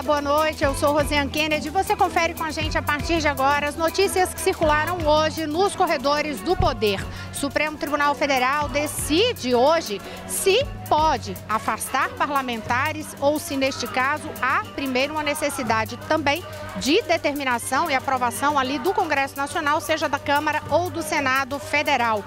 Olá, boa noite. Eu sou Rosiane Kennedy. Você confere com a gente a partir de agora as notícias que circularam hoje nos corredores do poder. Supremo Tribunal Federal decide hoje se pode afastar parlamentares ou se, neste caso, há primeiro uma necessidade também de determinação e aprovação ali do Congresso Nacional, seja da Câmara ou do Senado Federal.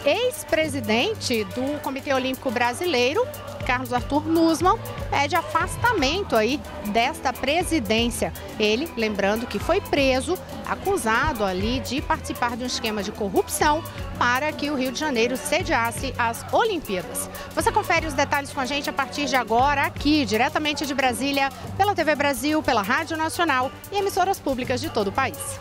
Ex-presidente do Comitê Olímpico Brasileiro, Carlos Arthur Nussmann, pede afastamento aí desta presidência. Ele, lembrando que foi preso, acusado ali de participar de um esquema de corrupção para que o Rio de Janeiro sediasse as Olimpíadas. Você confere os detalhes com a gente a partir de agora, aqui, diretamente de Brasília, pela TV Brasil, pela Rádio Nacional e emissoras públicas de todo o país.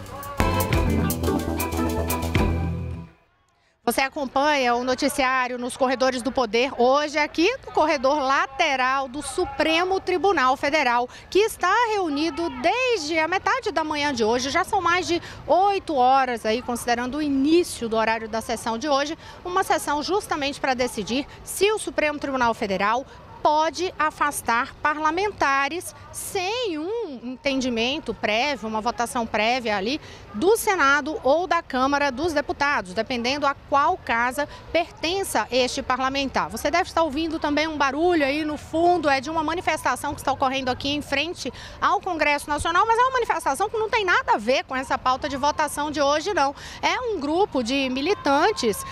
Você acompanha o noticiário nos corredores do poder, hoje aqui no corredor lateral do Supremo Tribunal Federal, que está reunido desde a metade da manhã de hoje. Já são mais de 8 horas aí, considerando o início do horário da sessão de hoje, uma sessão justamente para decidir se o Supremo Tribunal Federal pode afastar parlamentares sem um entendimento prévio, uma votação prévia ali do Senado ou da Câmara dos Deputados, dependendo a qual casa pertença este parlamentar. Você deve estar ouvindo também um barulho aí no fundo, é de uma manifestação que está ocorrendo aqui em frente ao Congresso Nacional, mas é uma manifestação que não tem nada a ver com essa pauta de votação de hoje, não. É um grupo de militantes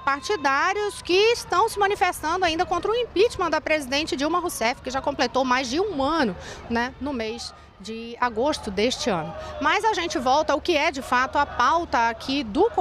partidários que estão se manifestando ainda contra o impeachment da presidente Dilma Rousseff, que já completou mais de um ano, né, no mês de agosto deste ano. Mas a gente volta ao que é de fato a pauta aqui do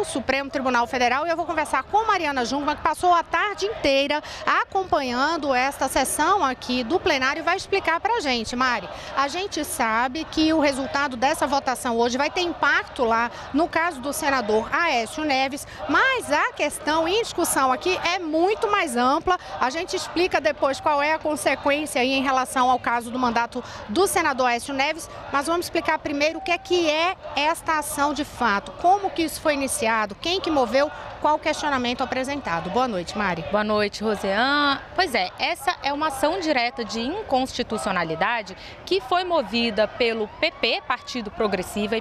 Supremo Tribunal Federal e eu vou conversar com Mariana Jungmann, que passou a tarde inteira acompanhando esta sessão aqui do plenário e vai explicar pra gente. Mari, a gente sabe que o resultado dessa votação hoje vai ter impacto lá no caso do senador Aécio Neves, mas a questão em discussão aqui é muito mais ampla. A gente explica depois qual é a consequência aí em relação ao caso do mandato do senador Aécio Neves, mas vamos explicar primeiro o que é esta ação de fato, como que isso foi iniciado, quem que moveu, qual o questionamento apresentado. Boa noite, Mari. Boa noite, Rosiane. Pois é, essa é uma ação direta de inconstitucionalidade que foi movida pelo PP, Partido Progressista,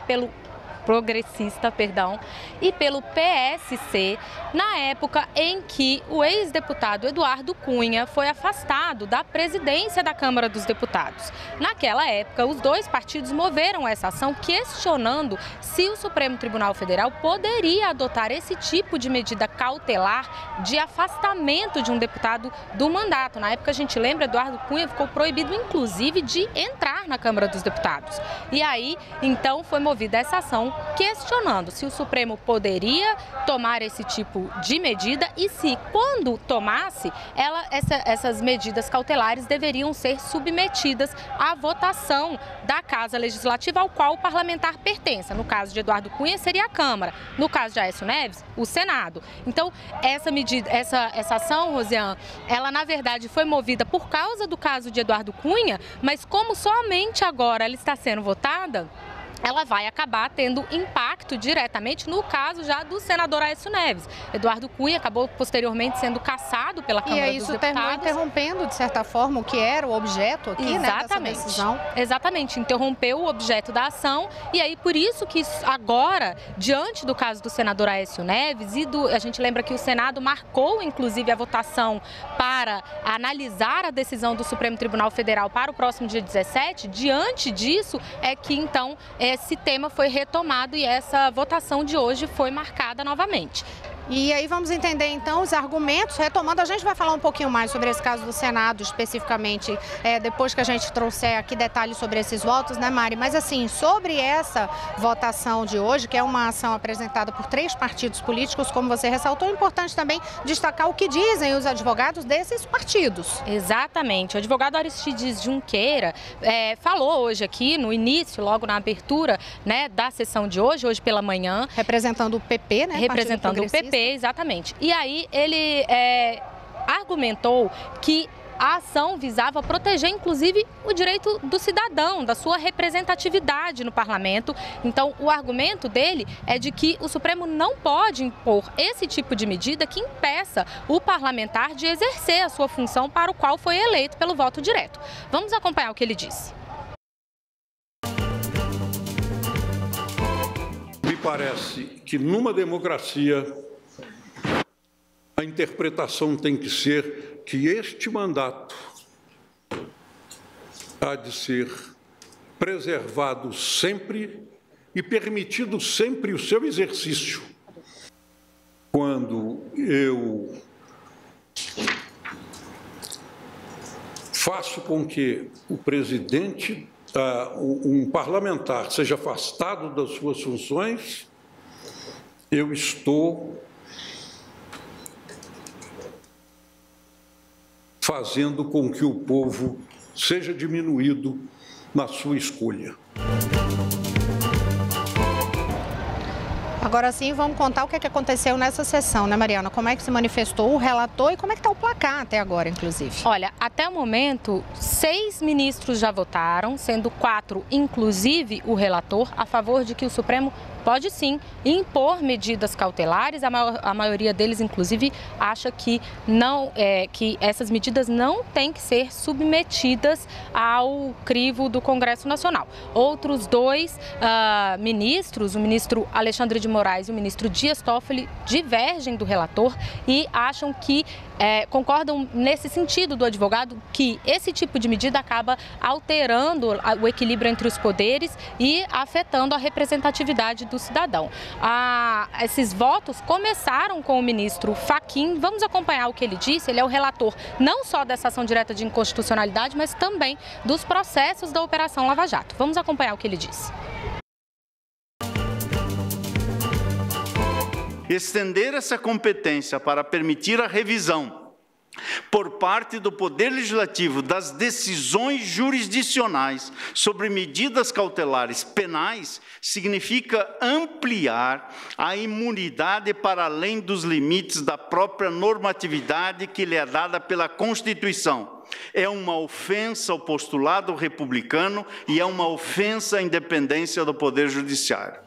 e pelo PSC, na época em que o ex-deputado Eduardo Cunha foi afastado da presidência da Câmara dos Deputados. Naquela época, os dois partidos moveram essa ação questionando se o Supremo Tribunal Federal poderia adotar esse tipo de medida cautelar de afastamento de um deputado do mandato. Na época, a gente lembra, Eduardo Cunha ficou proibido, inclusive, de entrar na Câmara dos Deputados. E aí, então, foi movida essa ação questionando se o Supremo poderia tomar esse tipo de medida e se, quando tomasse, essas medidas cautelares deveriam ser submetidas à votação da Casa Legislativa ao qual o parlamentar pertença. No caso de Eduardo Cunha, seria a Câmara. No caso de Aécio Neves, o Senado. Então, essa ação, Rosiane, ela na verdade foi movida por causa do caso de Eduardo Cunha, mas como somente agora ela está sendo votada, ela vai acabar tendo impacto diretamente no caso já do senador Aécio Neves. Eduardo Cunha acabou posteriormente sendo cassado pela Câmara dos Deputados. E isso terminou interrompendo, de certa forma, o que era o objeto aqui, né, dessa decisão. Exatamente, interrompeu o objeto da ação e aí por isso que agora, diante do caso do senador Aécio Neves a gente lembra que o Senado marcou, inclusive, a votação para analisar a decisão do Supremo Tribunal Federal para o próximo dia 17, diante disso é que então esse tema foi retomado e essa votação de hoje foi marcada novamente. E aí vamos entender então os argumentos, retomando, a gente vai falar um pouquinho mais sobre esse caso do Senado especificamente, depois que a gente trouxer aqui detalhes sobre esses votos, né, Mari? Mas assim, sobre essa votação de hoje, que é uma ação apresentada por 3 partidos políticos, como você ressaltou, é importante também destacar o que dizem os advogados desses partidos. Exatamente, o advogado Aristides Junqueira falou hoje aqui no início, logo na abertura, né, da sessão de hoje pela manhã. Representando o PP, né? Representando o PP. Exatamente. E aí ele argumentou que a ação visava proteger, inclusive, o direito do cidadão, da sua representatividade no parlamento. Então, o argumento dele é de que o Supremo não pode impor esse tipo de medida que impeça o parlamentar de exercer a sua função para o qual foi eleito pelo voto direto. Vamos acompanhar o que ele disse. parece que, numa democracia, a interpretação tem que ser que este mandato há de ser preservado sempre e permitido sempre o seu exercício. Quando eu faço com que o presidente, um parlamentar, seja afastado das suas funções, eu estou fazendo com que o povo seja diminuído na sua escolha. Agora sim, vamos contar o que aconteceu nessa sessão, né, Mariana? Como é que se manifestou o relator e como é que está o placar até agora, inclusive? Olha, até o momento, 6 ministros já votaram, sendo 4, inclusive o relator, a favor de que o Supremo pode sim impor medidas cautelares. A maioria deles, inclusive, acha que que essas medidas não têm que ser submetidas ao crivo do Congresso Nacional. Outros 2 ministros, o ministro Alexandre de Moraes e o ministro Dias Toffoli, divergem do relator e acham que concordam nesse sentido do advogado que esse tipo de medida acaba alterando o equilíbrio entre os poderes e afetando a representatividade do cidadão. Esses votos começaram com o ministro Fachin. Vamos acompanhar o que ele disse. Ele é o relator não só dessa ação direta de inconstitucionalidade, mas também dos processos da Operação Lava Jato. Vamos acompanhar o que ele disse. Estender essa competência para permitir a revisão por parte do Poder Legislativo das decisões jurisdicionais sobre medidas cautelares penais significa ampliar a imunidade para além dos limites da própria normatividade que lhe é dada pela Constituição. É uma ofensa ao postulado republicano e é uma ofensa à independência do Poder Judiciário.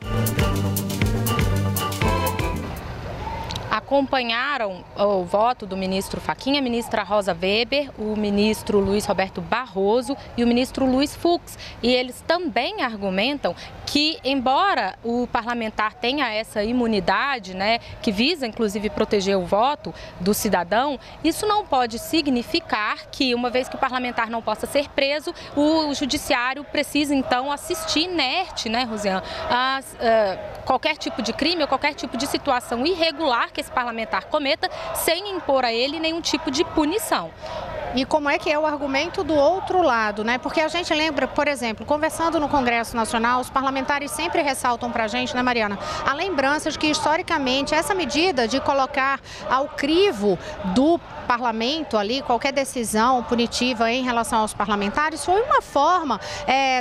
Acompanharam o voto do ministro Fachin, a ministra Rosa Weber, o ministro Luiz Roberto Barroso e o ministro Luiz Fux. E eles também argumentam que, embora o parlamentar tenha essa imunidade, né, que visa inclusive proteger o voto do cidadão, isso não pode significar que, uma vez que o parlamentar não possa ser preso, o judiciário precisa então assistir inerte, né, Rosiane, a qualquer tipo de crime ou qualquer tipo de situação irregular que esse parlamentar cometa, sem impor a ele nenhum tipo de punição. E como é que é o argumento do outro lado, né? Porque a gente lembra, por exemplo, conversando no Congresso Nacional, os parlamentares sempre ressaltam para a gente, né, Mariana, a lembrança de que, historicamente, essa medida de colocar ao crivo do parlamento ali, qualquer decisão punitiva em relação aos parlamentares, foi uma forma,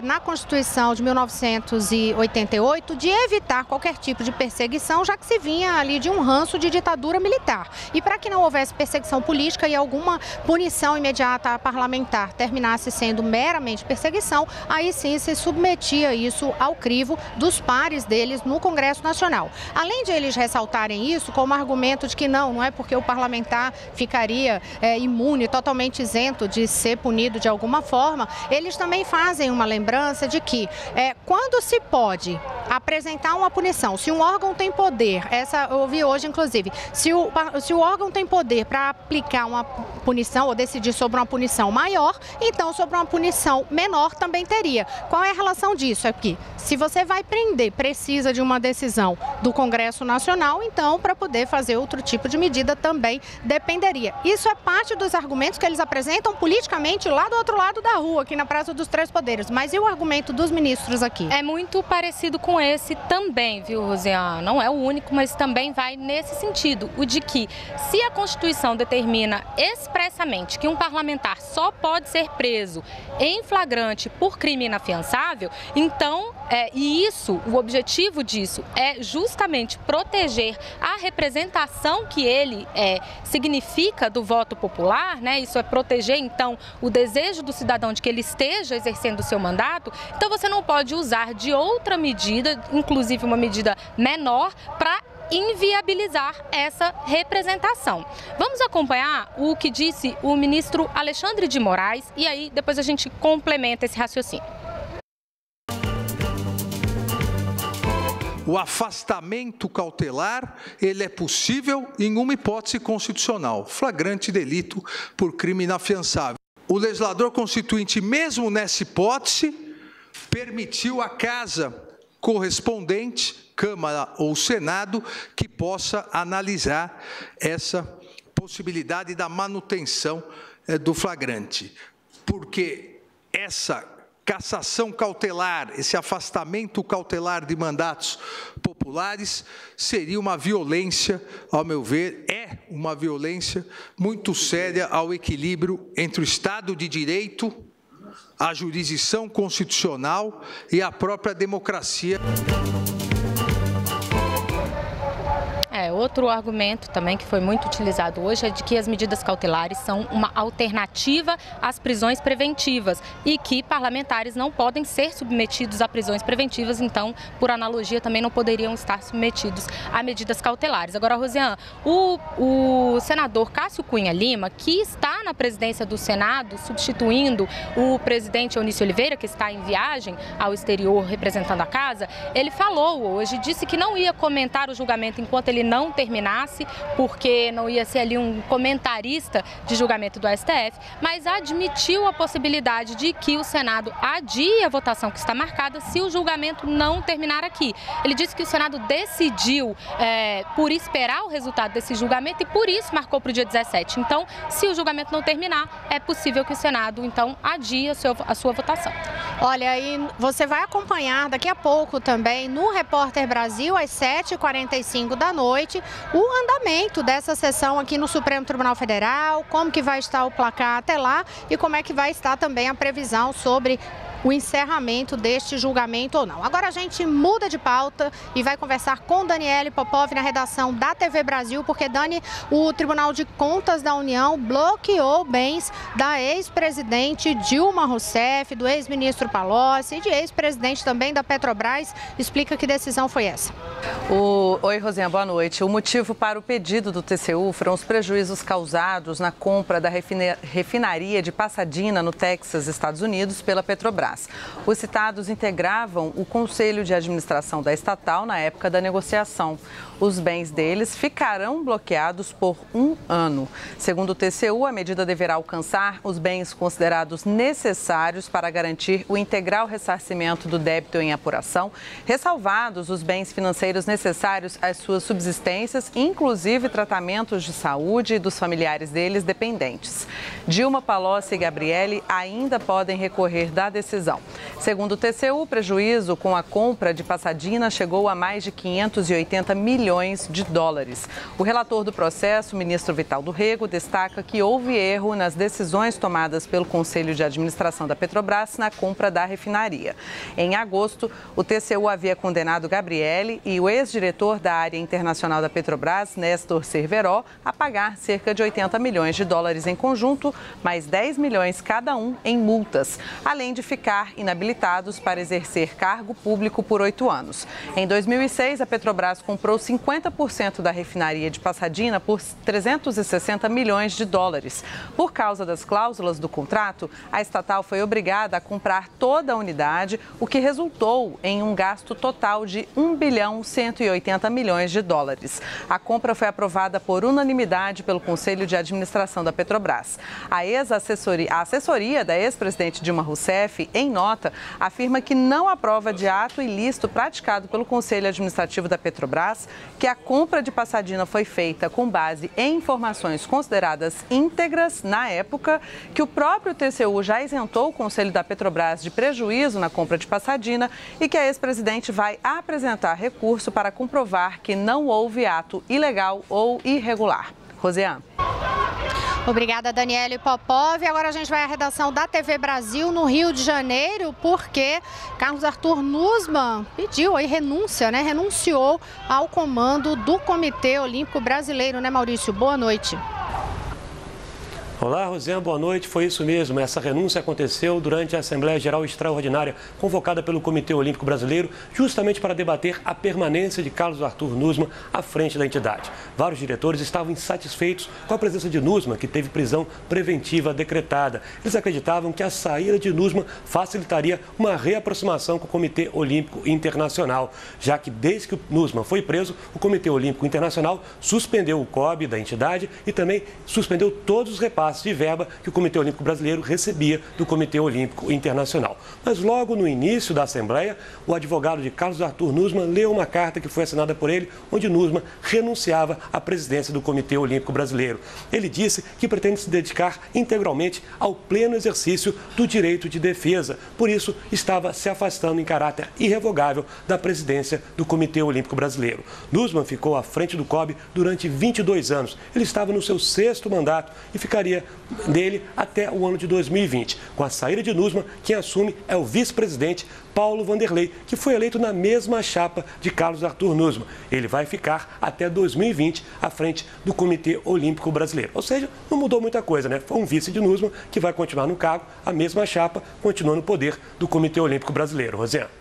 na Constituição de 1988, de evitar qualquer tipo de perseguição, já que se vinha ali de um ranço de ditadura militar. E para que não houvesse perseguição política e alguma punição imediata a parlamentar terminasse sendo meramente perseguição, aí sim se submetia isso ao crivo dos pares deles no Congresso Nacional. Além de eles ressaltarem isso como argumento de que não é porque o parlamentar ficaria imune, totalmente isento de ser punido de alguma forma, eles também fazem uma lembrança de que quando se pode apresentar uma punição, se um órgão tem poder, eu ouvi hoje inclusive, se o órgão tem poder para aplicar uma punição ou decidir sobre uma punição maior, então sobre uma punição menor também teria. Qual é a relação disso? É que se você vai prender, precisa de uma decisão do Congresso Nacional, então para poder fazer outro tipo de medida também dependeria. Isso é parte dos argumentos que eles apresentam politicamente lá do outro lado da rua, aqui na Praça dos Três Poderes. Mas e o argumento dos ministros aqui? É muito parecido com esse também, viu, Rosiane? Não é o único, mas também vai nesse sentido, o de que se a Constituição determina expressamente que um parlamentar só pode ser preso em flagrante por crime inafiançável, então, o objetivo disso é justamente proteger a representação que ele significa do voto popular, né? Isso é proteger, então, o desejo do cidadão de que ele esteja exercendo o seu mandato. Então, você não pode usar de outra medida, inclusive uma medida menor, para inviabilizar essa representação. Vamos acompanhar o que disse o ministro Alexandre de Moraes e aí depois a gente complementa esse raciocínio. o afastamento cautelar, ele é possível em uma hipótese constitucional, flagrante delito por crime inafiançável. O legislador constituinte, mesmo nessa hipótese, permitiu à casa correspondente, Câmara ou Senado, que possa analisar essa possibilidade da manutenção do flagrante. Porque essa cassação cautelar, esse afastamento cautelar de mandatos populares seria uma violência, ao meu ver, é uma violência muito séria ao equilíbrio entre o Estado de Direito, a jurisdição constitucional e a própria democracia. Outro argumento também que foi muito utilizado hoje é de que as medidas cautelares são uma alternativa às prisões preventivas e que parlamentares não podem ser submetidos a prisões preventivas, então, por analogia, também não poderiam estar submetidos a medidas cautelares. Agora, Rosiane, o senador Cássio Cunha Lima, que está na presidência do Senado, substituindo o presidente Eunício Oliveira, que está em viagem ao exterior representando a casa, ele falou hoje, disse que não ia comentar o julgamento enquanto ele não terminasse, porque não ia ser ali um comentarista de julgamento do STF, mas admitiu a possibilidade de que o Senado adie a votação que está marcada se o julgamento não terminar aqui. Ele disse que o Senado decidiu por esperar o resultado desse julgamento e por isso marcou para o dia 17. Então, se o julgamento não terminar, é possível que o Senado, então, adie a sua votação. Olha, e você vai acompanhar daqui a pouco também no Repórter Brasil, às 7h45 da noite, o andamento dessa sessão aqui no Supremo Tribunal Federal, como que vai estar o placar até lá e como é que vai estar também a previsão sobre o encerramento deste julgamento ou não. Agora a gente muda de pauta e vai conversar com Daniele Popov na redação da TV Brasil, porque, Dani, o Tribunal de Contas da União bloqueou bens da ex-presidente Dilma Rousseff, do ex-ministro Palocci e de ex-presidente também da Petrobras. Explica que decisão foi essa. Oi, Rosiane, boa noite. O motivo para o pedido do TCU foram os prejuízos causados na compra da refinaria de Pasadena, no Texas, Estados Unidos, pela Petrobras. Os citados integravam o Conselho de Administração da estatal na época da negociação. Os bens deles ficarão bloqueados por 1 ano. Segundo o TCU, a medida deverá alcançar os bens considerados necessários para garantir o integral ressarcimento do débito em apuração, ressalvados os bens financeiros necessários às suas subsistências, inclusive tratamentos de saúde dos familiares deles dependentes. Dilma, Palocci e Gabrielli ainda podem recorrer da decisão. Segundo o TCU, o prejuízo com a compra de Pasadena chegou a mais de 580 milhões de dólares. O relator do processo, o ministro Vital do Rego, destaca que houve erro nas decisões tomadas pelo Conselho de Administração da Petrobras na compra da refinaria. Em agosto, o TCU havia condenado Gabrielli e o ex-diretor da área internacional da Petrobras, Néstor Cerveró, a pagar cerca de 80 milhões de dólares em conjunto, mais 10 milhões cada um em multas, além de ficar inabilitados para exercer cargo público por 8 anos. Em 2006, a Petrobras comprou 50% da refinaria de Pasadena por 360 milhões de dólares. Por causa das cláusulas do contrato, a estatal foi obrigada a comprar toda a unidade, o que resultou em um gasto total de 1 bilhão 180 milhões de dólares. A compra foi aprovada por unanimidade pelo Conselho de Administração da Petrobras. A assessoria da ex-presidente Dilma Rousseff, em nota, afirma que não há prova de ato ilícito praticado pelo Conselho Administrativo da Petrobras, que a compra de Pasadena foi feita com base em informações consideradas íntegras na época, que o próprio TCU já isentou o Conselho da Petrobras de prejuízo na compra de Pasadena e que a ex-presidente vai apresentar recurso para comprovar que não houve ato ilegal ou irregular. Rosiane. Obrigada, Daniele Popov. Agora a gente vai à redação da TV Brasil no Rio de Janeiro, porque Carlos Arthur Nussmann pediu aí renúncia, né? Renunciou ao comando do Comitê Olímpico Brasileiro, né, Maurício? Boa noite. Olá, Rosiane, boa noite. Foi isso mesmo. Essa renúncia aconteceu durante a Assembleia Geral Extraordinária convocada pelo Comitê Olímpico Brasileiro, justamente para debater a permanência de Carlos Arthur Nussmann à frente da entidade. Vários diretores estavam insatisfeitos com a presença de Nussmann, que teve prisão preventiva decretada. Eles acreditavam que a saída de Nussmann facilitaria uma reaproximação com o Comitê Olímpico Internacional, já que desde que o Nussmann foi preso, o Comitê Olímpico Internacional suspendeu o COB da entidade e também suspendeu todos os repasses de verba que o Comitê Olímpico Brasileiro recebia do Comitê Olímpico Internacional. Mas logo no início da Assembleia, o advogado de Carlos Arthur Nussmann leu uma carta que foi assinada por ele, onde Nussmann renunciava à presidência do Comitê Olímpico Brasileiro. Ele disse que pretende se dedicar integralmente ao pleno exercício do direito de defesa. Por isso, estava se afastando em caráter irrevogável da presidência do Comitê Olímpico Brasileiro. Nussmann ficou à frente do COB durante 22 anos. Ele estava no seu 6º mandato e ficaria dele até o ano de 2020. Com a saída de Nussmann, quem assume é o vice-presidente Paulo Vanderlei, que foi eleito na mesma chapa de Carlos Arthur Nussmann. Ele vai ficar até 2020 à frente do Comitê Olímpico Brasileiro. Ou seja, não mudou muita coisa, né? Foi um vice de Nussmann que vai continuar no cargo, a mesma chapa, continua no poder do Comitê Olímpico Brasileiro. Rosiane.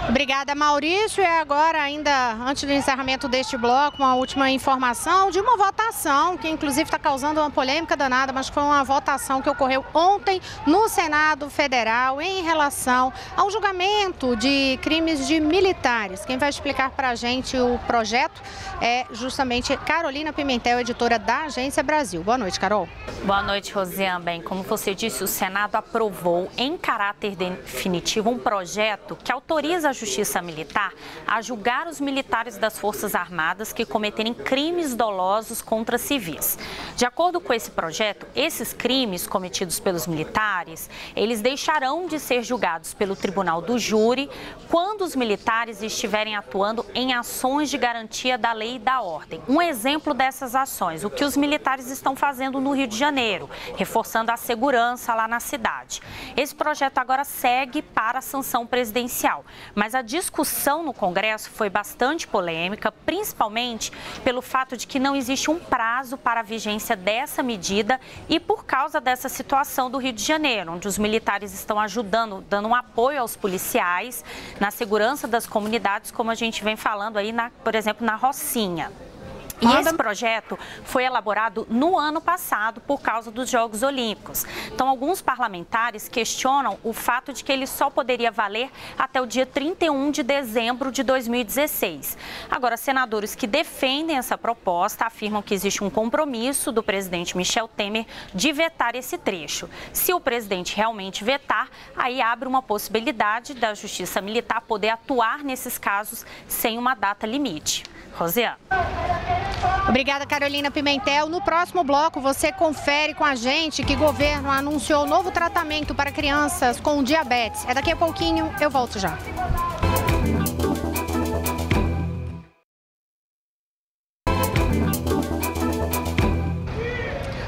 Obrigada, Maurício. E agora, ainda antes do encerramento deste bloco, uma última informação de uma votação que, inclusive, está causando uma polêmica danada, mas foi uma votação que ocorreu ontem no Senado Federal em relação ao julgamento de crimes de militares. Quem vai explicar para a gente o projeto é justamente Carolina Pimentel, editora da Agência Brasil. Boa noite, Carol. Boa noite, Rosiane. Bem, como você disse, o Senado aprovou em caráter definitivo um projeto que autoriza a Justiça Militar a julgar os militares das Forças Armadas que cometerem crimes dolosos contra civis. De acordo com esse projeto, esses crimes cometidos pelos militares, eles deixarão de ser julgados pelo Tribunal do Júri quando os militares estiverem atuando em ações de garantia da lei e da ordem. Um exemplo dessas ações, o que os militares estão fazendo no Rio de Janeiro, reforçando a segurança lá na cidade. Esse projeto agora segue para a sanção presidencial, mas a discussão no Congresso foi bastante polêmica, principalmente pelo fato de que não existe um prazo para a vigência dessa medida e por causa dessa situação do Rio de Janeiro, onde os militares estão ajudando, dando um apoio aos policiais na segurança das comunidades, como a gente vem falando aí, por exemplo, na Rocinha. E esse projeto foi elaborado no ano passado por causa dos Jogos Olímpicos. Então, alguns parlamentares questionam o fato de que ele só poderia valer até o dia 31 de dezembro de 2016. Agora, senadores que defendem essa proposta afirmam que existe um compromisso do presidente Michel Temer de vetar esse trecho. Se o presidente realmente vetar, aí abre uma possibilidade da Justiça Militar poder atuar nesses casos sem uma data limite. Rosiane. Obrigada, Carolina Pimentel. No próximo bloco, você confere com a gente que o governo anunciou novo tratamento para crianças com diabetes. É daqui a pouquinho, eu volto já.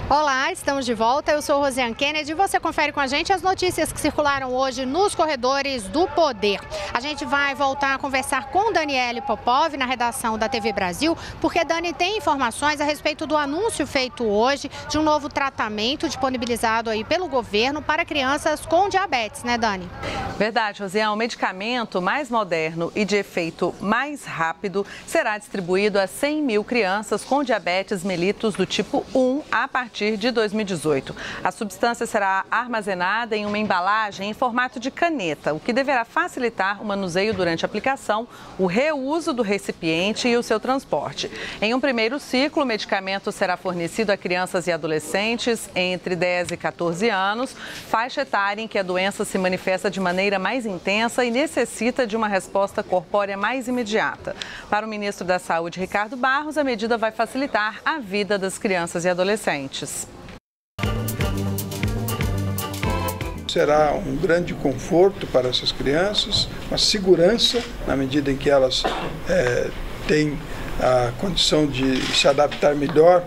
Olá, estamos de volta. Eu sou Rosiane Kennedy e você confere com a gente as notícias que circularam hoje nos corredores do poder. A gente vai voltar a conversar com Daniele Popov na redação da TV Brasil, porque Dani tem informações a respeito do anúncio feito hoje de um novo tratamento disponibilizado aí pelo governo para crianças com diabetes, né, Dani? Verdade, Rosiane. O medicamento mais moderno e de efeito mais rápido será distribuído a 100 mil crianças com diabetes mellitus do tipo 1 a partir de 2018. A substância será armazenada em uma embalagem em formato de caneta, o que deverá facilitar o manuseio durante a aplicação, o reuso do recipiente e o seu transporte. Em um primeiro ciclo, o medicamento será fornecido a crianças e adolescentes entre 10 e 14 anos, faixa etária em que a doença se manifesta de maneira mais intensa e necessita de uma resposta corpórea mais imediata. Para o ministro da Saúde, Ricardo Barros, a medida vai facilitar a vida das crianças e adolescentes. Será um grande conforto para essas crianças, uma segurança na medida em que elas têm a condição de se adaptar melhor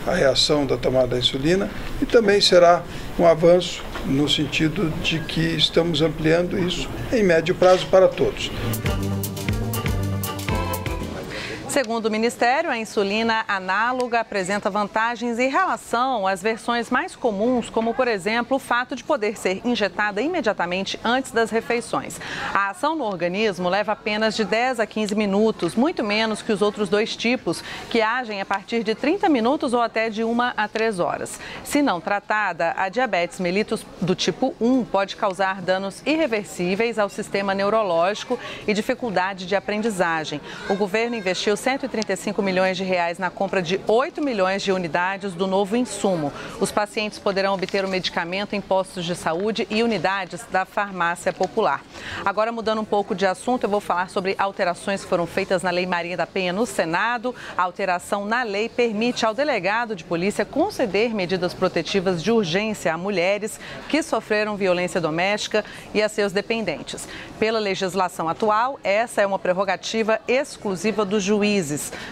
a reação da tomada da insulina, e também será um avanço no sentido de que estamos ampliando isso em médio prazo para todos. Segundo o Ministério, a insulina análoga apresenta vantagens em relação às versões mais comuns, como, por exemplo, o fato de poder ser injetada imediatamente antes das refeições. A ação no organismo leva apenas de 10 a 15 minutos, muito menos que os outros dois tipos, que agem a partir de 30 minutos ou até de 1 a 3 horas. Se não tratada, a diabetes mellitus do tipo 1 pode causar danos irreversíveis ao sistema neurológico e dificuldade de aprendizagem. O governo investiu 135 milhões de reais na compra de 8 milhões de unidades do novo insumo. Os pacientes poderão obter o medicamento em postos de saúde e unidades da farmácia popular. Agora, mudando um pouco de assunto, eu vou falar sobre alterações que foram feitas na Lei Maria da Penha no Senado. A alteração na lei permite ao delegado de polícia conceder medidas protetivas de urgência a mulheres que sofreram violência doméstica e a seus dependentes. Pela legislação atual, essa é uma prerrogativa exclusiva dos juízes.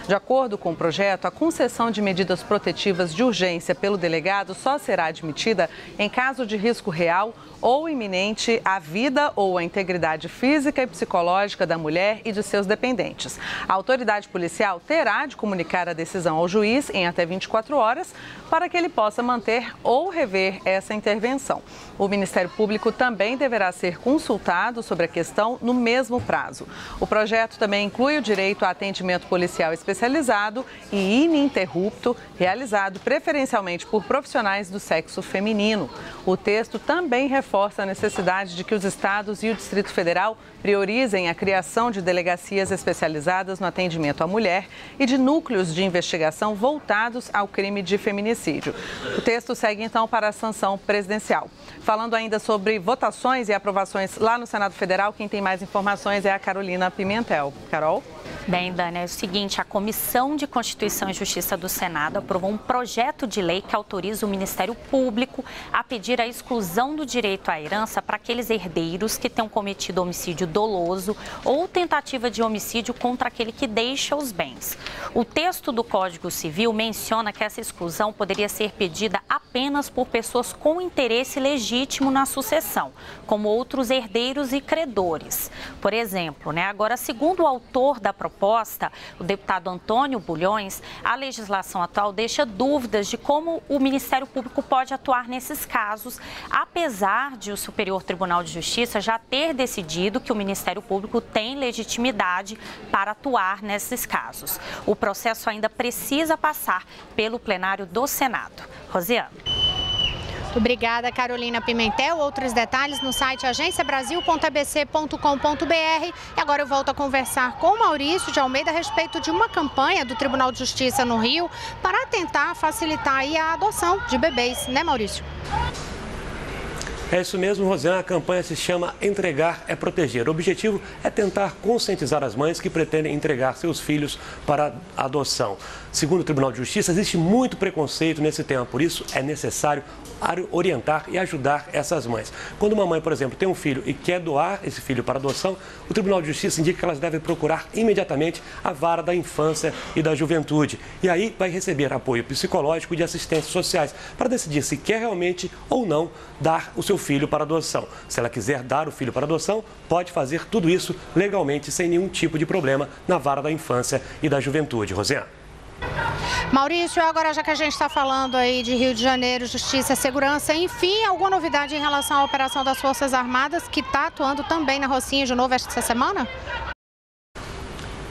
De acordo com o projeto, a concessão de medidas protetivas de urgência pelo delegado só será admitida em caso de risco real ou iminente à vida ou à integridade física e psicológica da mulher e de seus dependentes. A autoridade policial terá de comunicar a decisão ao juiz em até 24 horas para que ele possa manter ou rever essa intervenção. O Ministério Público também deverá ser consultado sobre a questão no mesmo prazo. O projeto também inclui o direito a atendimento policial especializado e ininterrupto, realizado preferencialmente por profissionais do sexo feminino. O texto também reforça a necessidade de que os estados e o Distrito Federal priorizem a criação de delegacias especializadas no atendimento à mulher e de núcleos de investigação voltados ao crime de feminicídio. O texto segue, então, para a sanção presidencial. Falando ainda sobre votações e aprovações lá no Senado Federal, quem tem mais informações é a Carolina Pimentel. Carol? Bem, Dani, é o seguinte, a Comissão de Constituição e Justiça do Senado aprovou um projeto de lei que autoriza o Ministério Público a pedir a exclusão do direito à herança para aqueles herdeiros que tenham cometido homicídio doloso ou tentativa de homicídio contra aquele que deixa os bens. O texto do Código Civil menciona que essa exclusão poderia ser pedida apenas por pessoas com interesse legítimo na sucessão, como outros herdeiros e credores. Por exemplo, agora, segundo o autor da proposta, o deputado Antônio Bulhões, a legislação atual deixa dúvidas de como o Ministério Público pode atuar nesses casos, apesar de o Superior Tribunal de Justiça já ter decidido que o Ministério Público tem legitimidade para atuar nesses casos. O processo ainda precisa passar pelo plenário do Senado. Rosiane. Obrigada, Carolina Pimentel. Outros detalhes no site agenciabrasil.abc.com.br. E agora eu volto a conversar com o Maurício de Almeida a respeito de uma campanha do Tribunal de Justiça no Rio para tentar facilitar aí a adoção de bebês, né, Maurício? É isso mesmo, Rosiane. A campanha se chama Entregar é Proteger. O objetivo é tentar conscientizar as mães que pretendem entregar seus filhos para adoção. Segundo o Tribunal de Justiça, existe muito preconceito nesse tema, por isso é necessário orientar e ajudar essas mães. Quando uma mãe, por exemplo, tem um filho e quer doar esse filho para adoção, o Tribunal de Justiça indica que elas devem procurar imediatamente a vara da infância e da juventude. E aí vai receber apoio psicológico e de assistências sociais para decidir se quer realmente ou não dar o seu filho para adoção. Se ela quiser dar o filho para adoção, pode fazer tudo isso legalmente, sem nenhum tipo de problema, na vara da infância e da juventude. Rosiane. Maurício, agora já que a gente está falando aí de Rio de Janeiro, Justiça e Segurança, enfim, alguma novidade em relação à operação das Forças Armadas que está atuando também na Rocinha de novo esta semana?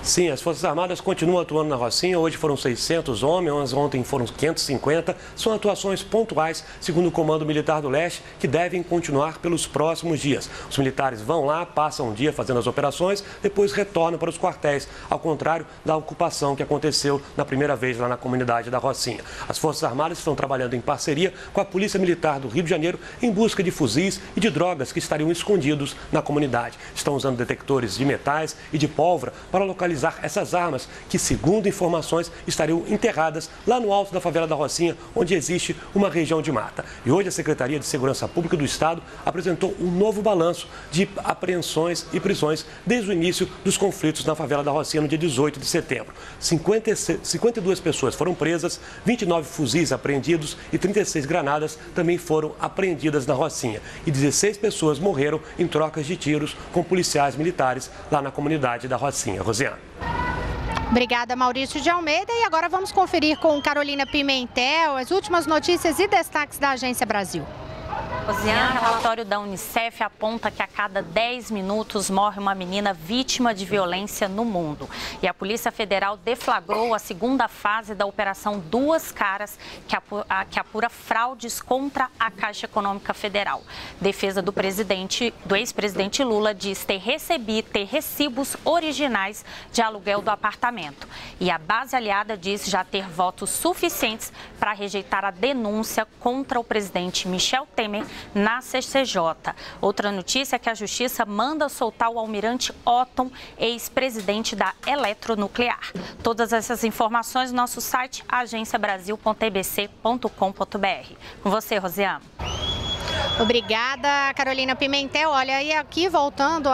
Sim, as Forças Armadas continuam atuando na Rocinha. Hoje foram 600 homens, ontem foram 550. São atuações pontuais, segundo o Comando Militar do Leste, que devem continuar pelos próximos dias. Os militares vão lá, passam um dia fazendo as operações, depois retornam para os quartéis, ao contrário da ocupação que aconteceu na primeira vez lá na comunidade da Rocinha. As Forças Armadas estão trabalhando em parceria com a Polícia Militar do Rio de Janeiro em busca de fuzis e de drogas que estariam escondidos na comunidade. Estão usando detectores de metais e de pólvora para localizar essas armas que, segundo informações, estariam enterradas lá no alto da favela da Rocinha, onde existe uma região de mata. E hoje a Secretaria de Segurança Pública do Estado apresentou um novo balanço de apreensões e prisões desde o início dos conflitos na favela da Rocinha no dia 18 de setembro. 52 pessoas foram presas, 29 fuzis apreendidos e 36 granadas também foram apreendidas na Rocinha. E 16 pessoas morreram em trocas de tiros com policiais militares lá na comunidade da Rocinha. Rosiane. Obrigada, Maurício de Almeida. E agora vamos conferir com Carolina Pimentel as últimas notícias e destaques da Agência Brasil. O relatório da Unicef aponta que a cada 10 minutos morre uma menina vítima de violência no mundo. E a Polícia Federal deflagrou a segunda fase da Operação Duas Caras, que apura fraudes contra a Caixa Econômica Federal. Defesa do ex-presidente Lula diz ter recibos originais de aluguel do apartamento. E a base aliada diz já ter votos suficientes para rejeitar a denúncia contra o presidente Michel Temer na CCJ. Outra notícia é que a Justiça manda soltar o almirante Otton, ex-presidente da Eletronuclear. Todas essas informações no nosso site agenciabrasil.tbc.com.br. Com você, Rosiane. Obrigada, Carolina Pimentel. Olha, e aqui voltando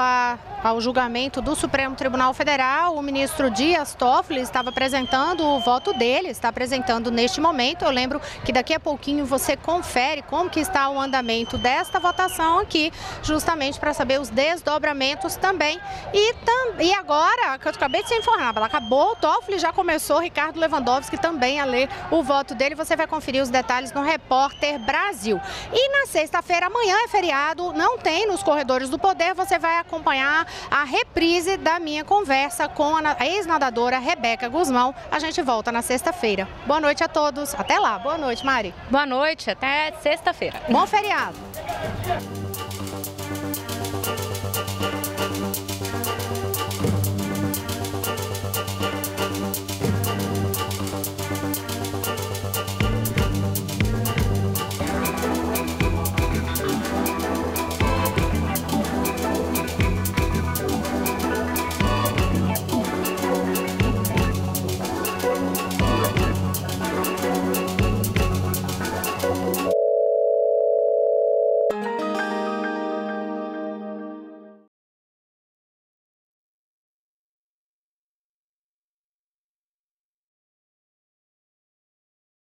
ao julgamento do Supremo Tribunal Federal, o ministro Dias Toffoli estava apresentando o voto dele, está apresentando neste momento. Eu lembro que daqui a pouquinho você confere como que está o andamento desta votação aqui, justamente para saber os desdobramentos também. E agora, que eu acabei de ser informada, acabou, o Toffoli já começou, Ricardo Lewandowski também a ler o voto dele. Você vai conferir os detalhes no Repórter Brasil. E na sexta-feira, amanhã é feriado, não tem nos corredores do poder, você vai acompanhar a reprise da minha conversa com a ex-nadadora Rebeca Guzmão. A gente volta na sexta-feira. Boa noite a todos. Até lá. Boa noite, Mari. Boa noite. Até sexta-feira. Bom feriado.